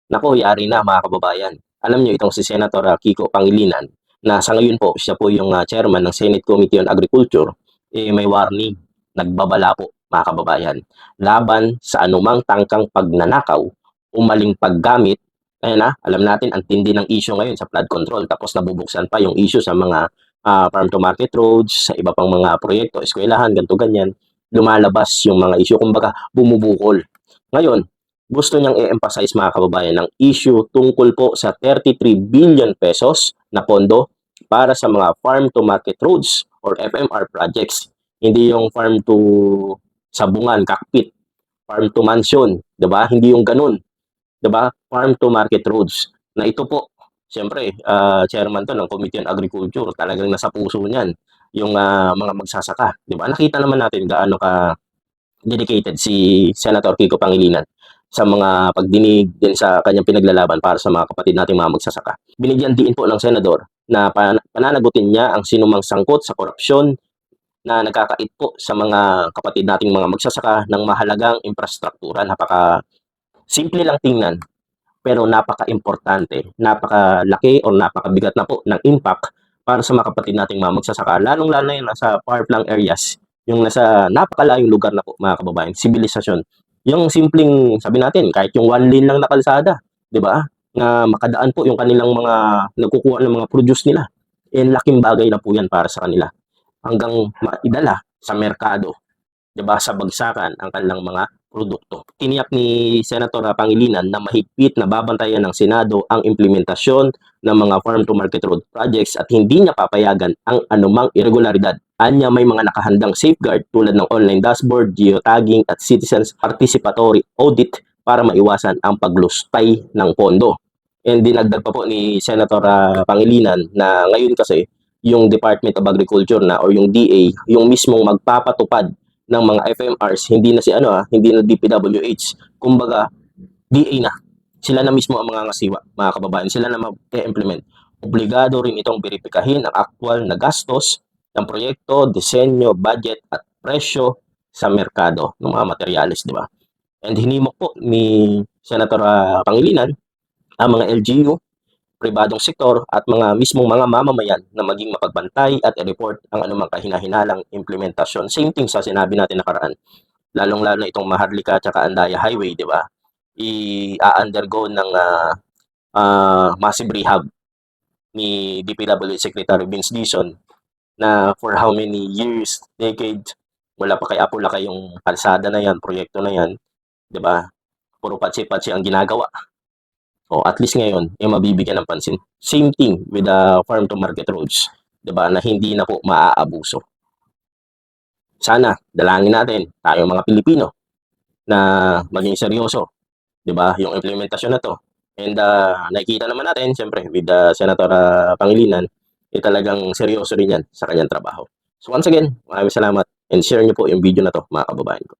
Naku, yari na mga kababayan. Alam niyo itong si Senator Kiko Pangilinan na sa ngayon po siya po yung chairman ng Senate Committee on Agriculture, may warning, nagbabala po mga kababayan, laban sa anumang tangkang pagnanakaw o maling paggamit. Ayan na, alam natin ang tindi ng issue ngayon sa flood control, tapos nabubuksan pa yung issue sa mga farm to market roads, sa iba pang mga proyekto, eskwelahan, ganto ganyan. Lumalabas yung mga issue, kumbaga bumubukol. Ngayon, gusto niyang i-emphasize mga kababayan ng issue tungkol po sa 33 billion pesos na pondo para sa mga farm to market roads or FMR projects. Hindi yung farm to sabungan, cockpit, farm to mansion, 'di ba? Hindi yung ganun, 'di ba? Farm to market roads. Na ito po, siyempre, chairman to ng Committee on Agriculture, talagang nasa puso niyan yung mga magsasaka, 'di ba? Nakita naman natin gaano ka dedicated si Senator Kiko Pangilinan sa mga pagdinig din sa kanyang pinaglalaban para sa mga kapatid nating mga magsasaka. Binigyan din po ng senador na pananagutin niya ang sinumang sangkot sa korupsyon na nagkakait po sa mga kapatid nating mga magsasaka ng mahalagang infrastruktura. Napaka simple lang tingnan pero napaka-importante, napakalaki o napakabigat na po ng impact para sa mga kapatid nating mga magsasaka, lalong-lalo na yung nasa far-flung areas, yung nasa napakalayong lugar na po mga kababayan, sibilisasyon. Yung simpleng, sabi natin, kahit yung one lane lang na kalsada, di ba? Na makadaan po yung kanilang mga nagkukuha ng mga produce nila. Eh, laking bagay na po yan para sa kanila. Hanggang maidala sa merkado, 'di ba, sa bagsakan ang kanilang mga produkto. Tiniyak ni Senator Pangilinan na mahigpit na babantayan ng Senado ang implementasyon ng mga farm to market road projects at hindi niya papayagan ang anumang irregularidad. Anya may mga nakahandang safeguard tulad ng online dashboard, geotagging at citizens participatory audit para maiwasan ang paglustay ng pondo. And dinagdag pa po ni Senator Pangilinan na ngayon kasi yung Department of Agriculture na or yung DA yung mismong magpapatupad ng mga FMRs, hindi na si hindi na DPWH. Kumbaga, DA na. Sila na mismo ang mga ngasiwa, mga kababayan. Sila na mag-implement. Obligado rin itong verifikahin ang actual na gastos ng proyekto, disenyo, budget at presyo sa merkado ng mga materyales, di ba? And hinimok po ni Senator Pangilinan ang mga LGU, pribadong sektor at mga mismong mga mamamayan na maging mapagbantay at i-report ang anumang kahina-hinalang implementasyon. Same thing sa sinabi natin nakaraan, lalong-lalo na itong Maharlika at Andaya Highway, di ba? I-undergo ng massive rehab ni DPW Secretary Vince Dizon na for how many years, decades, wala pa kay Apula kayong kalsada na yan, proyekto na yan, di ba? Puro patsi-patsi ang ginagawa. O at least ngayon, mabibigyan ng pansin. Same thing with the farm to market roads, 'di ba? Na hindi na po maaabuso. Sana dalangin natin tayong mga Pilipino na maging seryoso, 'di ba? Yung implementasyon na 'to. And nakikita naman natin siyempre with Senator Pangilinan, talagang seryoso rin 'yan sa kanyang trabaho. So once again, maraming salamat and share niyo po yung video na 'to mga kababayan ko.